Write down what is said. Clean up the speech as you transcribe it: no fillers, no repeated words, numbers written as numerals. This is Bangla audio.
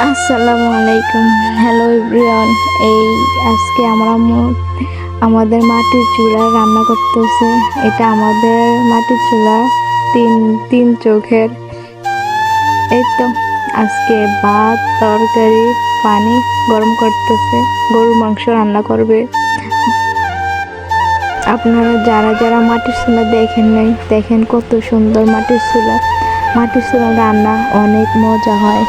আসসালামু আলাইকুম। Hello everyone. এই আজকে আমরা আমাদের মাটির চুলায় রান্না করতেছে। এটা আমাদের মাটির চুলা, তিন তিন চোখের। এই তো আজকে ভাত, তরকারি, পানি গরম করতেছে। গরুর মাংস রান্না করবে। আপনারা যারা যারা মাটির চুলা দেখেন নাই, দেখেন কত সুন্দর মাটির চুলা। মাটির চুলা রান্না অনেক মজা হয়।